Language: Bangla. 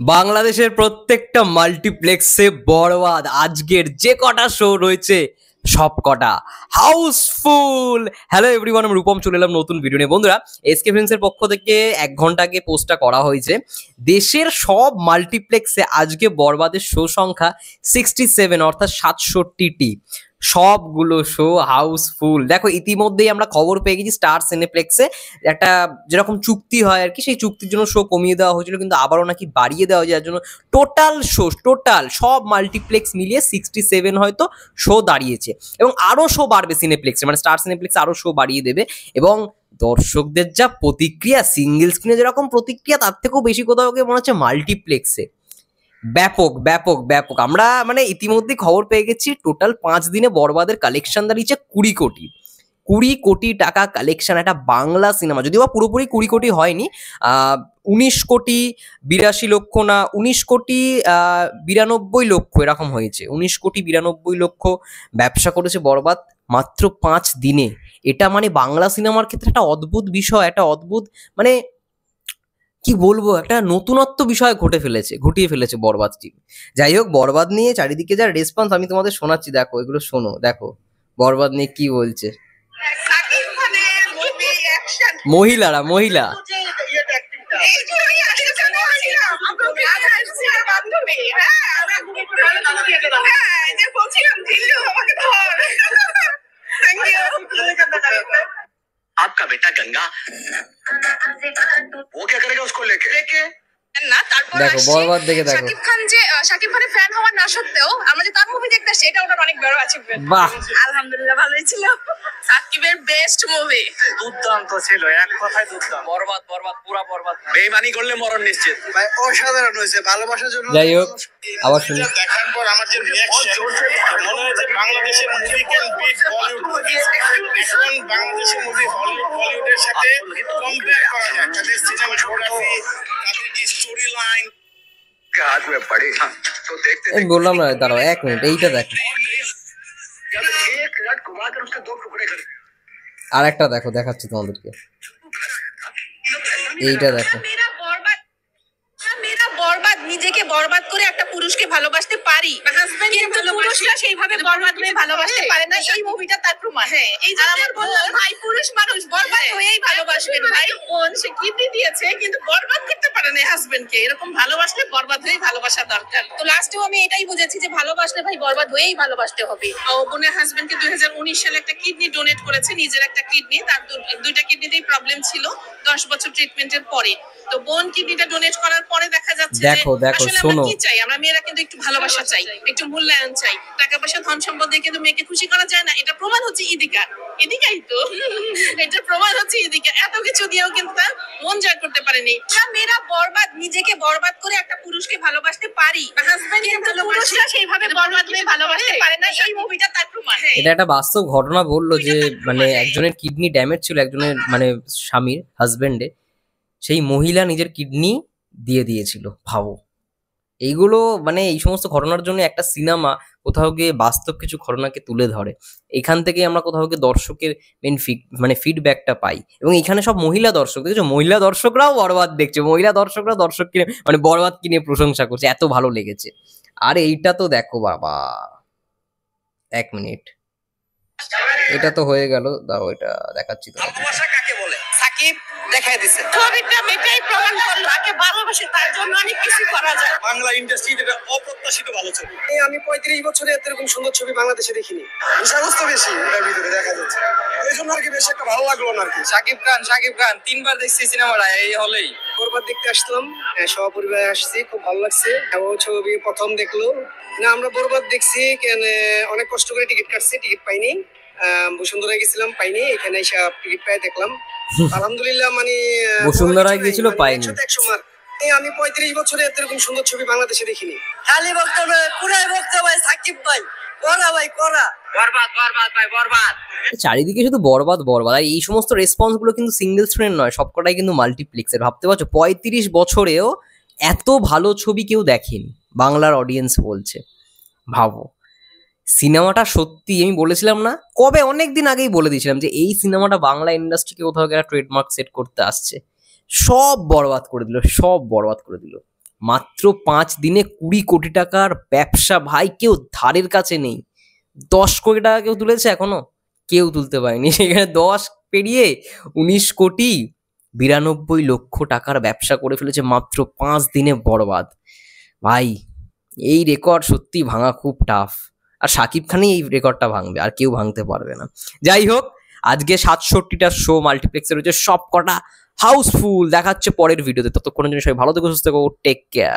বাংলাদেশের প্রত্যেকটা মাল্টিপ্লেক্সে বরবাদ আজকের যে কটা শো রয়েছে সব কটা হাউসফুল। হ্যালো এভরিওয়ান, আমি রূপম চলে এলাম নতুন ভিডিও নিয়ে। বন্ধুরা, এসকে ফিল্মসের পক্ষ থেকে 1 ঘন্টা আগে পোস্টটা করা হয়েছে। দেশের সব মাল্টিপ্লেক্সে আজকে বরবাদের শো সংখ্যা 67, অর্থাৎ 67টি। সবগুলো শো হাউসফুল। দেখো, ইতিমধ্যেই আমরা খবর পেয়ে গেছি স্টার সিনেপ্লেক্সে একটা যেরকম চুক্তি হয় আর কি, সেই চুক্তির জন্য শো কমিয়ে দেওয়া হয়েছিল, কিন্তু আবারও নাকি বাড়িয়ে দেওয়া যায়, যার জন্য টোটাল সব মাল্টিপ্লেক্স মিলিয়ে 67 হয়তো শো দাঁড়িয়েছে। এবং আরও শো বাড়বে সিনেপ্লেক্সে, মানে স্টার সিনেপ্লেক্সে আরও শো বাড়িয়ে দেবে। এবং দর্শকদের যা প্রতিক্রিয়া, সিঙ্গেল স্ক্রিনে যেরকম প্রতিক্রিয়া, তার থেকেও বেশি কোথাও গিয়ে মনে হচ্ছে মাল্টিপ্লেক্সে ব্যাপক ব্যাপক ব্যাপক। আমরা মানে ইতিমধ্যেই খবর পেয়ে গেছি টোটাল 5 দিনে বরবাদের কালেকশন দাঁড়িয়েছে 20 কোটি টাকা কালেকশন। একটা বাংলা সিনেমা, যদিও বা পুরোপুরি 20 কোটি হয়নি, 19 কোটি 82 লক্ষ না 19 কোটি 92 লক্ষ এরকম হয়েছে। 19 কোটি 92 লক্ষ ব্যবসা করেছে বরবাদ মাত্র 5 দিনে। এটা মানে বাংলা সিনেমার ক্ষেত্রে একটা অদ্ভুত বিষয়, একটা অদ্ভুত মানে কি বলবো, একটা নতুনত্ব বিষয় ঘটিয়ে ফেলেছে বরবাদ টিম। যাই হোক, বরবাদ নিয়ে চারিদিকে যা রেসপন্স আমি তোমাদের শোনাচ্ছি, দেখো এগুলো শোনো। দেখো বরবাদ নিয়ে কি বলছে মহিলা। आपका बेटा गंगा वो क्या करेगा उसको लेके না। তারপর দেখো বরবাদ দেখে দেখো শাকিব খান যে শাকিব খানের ফ্যান হওয়া না সত্ত্বেও আমরা যে তার মুভি দেখতে আসছি, এটা ওটার অনেক বড় অ্যাচিভমেন্ট। বাহ, আলহামদুলিল্লাহ ভালোই ছিল। সাকিবের বেস্ট মুভি, দুর্দান্ত ছিল, এক কথায় দুর্দান্ত। বরবাদ পুরা বরবাদ। বেঈমানি করলে মরণ নিশ্চিত। ভাই অসাধারণ হয়েছে, ভালোবাসার জন্য। যাই হোক, আবার শুনি। দেখার পর আমার যে রিঅ্যাকশন, মনে হয় যে বাংলাদেশের মুভি ক্যান বিট বলিউড। এখন বাংলাদেশের মুভি হলিউডের সাথে কম্পেয়ার করা যায়। তাদের সিনেমাটোগ্রাফি, তাদের স্টোরি লাইন के हाथ में पड़ी तो देखते আমি বললাম না, দাঁড়াও 1 মিনিট, এইটা দেখো। एक रट घुमाकर उसके 2 टुकड़े कर আর একটা দেখো, দেখাচ্ছি তোমাদেরকে, এইটা দেখো। বরবাদ নিজেকে বরবাদ করে একটা পুরুষকে ভালোবাসতে পারি, কিন্তু পুরুষরা সেইভাবে বরবাদ হয়ে ভালোবাসতে পারে না। এই মুভিটা তার প্রমাণ। এই যে আমার বললাম, ভাই পুরুষ মানুষ বরবাদ হয়েই ভালোবাসবেন। ভাই বোন সে কিডনি দিয়েছে, কিন্তু বরবাদ করতে পারে না হাজবেন্ডকে। এরকম ভালোবাসলে বরবাদ হয়েই ভালোবাসা দরকার। তো লাস্টেও আমি এটাই বুঝেছি যে ভালোবাসলে ভাই বরবাদ হয়েই ভালোবাসতে হবে। ও বোনের হাজবেন্ডকে 2019 সালে একটা কিডনি ডোনেট করেছে, নিজের একটা কিডনি। তার 2টা কিডনিতেই প্রবলেম ছিল 10 বছর ট্রিটমেন্টের পরে। তো বোন কিডনিটা ডোনেট করার পরে দেখা যাচ্ছে দেখো শোনো, কি চাই আমরা মেয়েরা, কিন্তু একটু ভালোবাসা চাই, একটু মূল্যায়ন চাই। টাকা পয়সা ধন সম্পদ দিয়ে কিন্তু মেয়েকে খুশি করা যায় না। এটা প্রমাণ হচ্ছে এদিকাই তো এটা প্রমাণ হচ্ছে ইদিকা এত কিছু দিয়েও কিন্তু তার মন জয় করতে পারেনি। মেয়েরা বরবাদ নিজেকে বরবাদ করে একটা পুরুষকে ভালোবাসতে পারি, কিন্তু পুরুষরা সেইভাবে বরবাদ হয়ে ভালোবাসতে পারে না। এই মুভিটা তার প্রমাণ। এটা একটা বাস্তব ঘটনা বললো যে মানে একজনের কিডনি ড্যামেজ ছিল, একজনের মানে স্বামীর হাজবেন্ডের, সেই মহিলা নিজের কিডনি দিয়ে দিয়েছিল। ভাবো, এইগুলো মানে এই সমস্ত ঘটনার জন্য একটা সিনেমা কোথাও গিয়ে বাস্তব কিছু ঘটনাকে তুলে ধরে। এখান থেকে আমরা কোথাও গিয়ে দর্শকের মেন ফিডব্যাকটা পাই। এবং এখানে সব মহিলা দর্শক, দেখেছো, মহিলা দর্শকরাও বরবাদ দেখছে, মহিলা দর্শকরা দর্শককে মানে বরবাদকে নিয়ে প্রশংসা করছে, এত ভালো লেগেছে। আর এইটা তো দেখো বাবা, 1 মিনিট, এটা তো হয়ে গেল, দাও এটা দেখাচ্ছি তো। ভালোবাসা কাকে বলে সাকিব দেখাই দিছে। ছবিটা এটাই প্রমাণ করলো আগে ভালোবাসে, তার জন্য অনেক কিছু করা যায়। বাংলা ইন্ডাস্ট্রিতে এটা অপ্রত্যাশিত ভালো ছবি। আমি 35 বছরে এরকম সুন্দর ছবি বাংলাদেশে দেখিনি। বিষয়বস্তু বেশি এর ভিতরে দেখা যাচ্ছে, এই জন্য আর কি বেশি একটা ভালো লাগলো না আর কি। শাকিব খান 3বার দেখছি সিনেমাটা এই হলেই। বরবাদ দেখতে আসলাম, সহপরিবারে আসছি, খুব ভালো লাগছে। ও ছবি প্রথম দেখলো না, আমরা বরবাদ দেখছি কেন, অনেক কষ্ট করে টিকিট কাটছি, টিকিট পাইনি। বসুন্ধরায় গেছিলাম, পাইনি, এখানে এসে টিকিট পাই দেখলাম। আলহামদুলিল্লাহ, মানে বসুন্ধরায় গেছিল, পাইনি। 100 মার্ক। আমি 35 বছরে এরকম সুন্দর ছবি বাংলাদেশে দেখিনি। খালি বক্তব্য পুরাই বক্তব্য সাকিব ভাই করা ভাই করা। বরবাদ ভাই বরবাদ। চারিদিকে শুধু বরবাদ। আর এই সমস্ত রেসপন্স গুলো কিন্তু সিঙ্গেল স্ক্রিন নয়, সবকটাই কিন্তু মাল্টিপ্লেক্সের। ভাবতে পারছো 35 বছরেও এত ভালো ছবি কেউ দেখেনি, বাংলার অডিয়েন্স বলছে। ভাবো, সিনেমাটা সত্যি, আমি বলেছিলাম না কবে, অনেকদিন আগেই বলে দিয়েছিলাম যে এই সিনেমাটা বাংলা ইন্ডাস্ট্রিকে কোথাও একটা ট্রেডমার্ক সেট করতে আসছে। সব বরবাদ করে দিল। মাত্র 5 দিনে 20 কোটি টাকার ব্যবসা ভাই, কেউ ধারের কাছে নেই। 10 কোটি টাকা কেউ তুলেছে এখনো? কেউ তুলতে পারেনি। সেখানে 10 পেরিয়ে 19 কোটি 92 লক্ষ টাকার ব্যবসা করে ফেলেছে মাত্র 5 দিনে বরবাদ। ভাই এই রেকর্ড সত্যি ভাঙা খুব টাফ, আর শাকিব খানই এই রেকর্ডটা ভাঙবে, আর কেউ ভাঙতে পারবে না। যাই হোক, আজকে 67টা শো মাল্টিপ্লেক্সে রয়েছে, সব কটা হাউসফুল। দেখাচ্ছে পরের ভিডিওতে, ততক্ষণের জন্য সবাই ভালো থেকো, সুস্থ থেকো, টেক কেয়ার।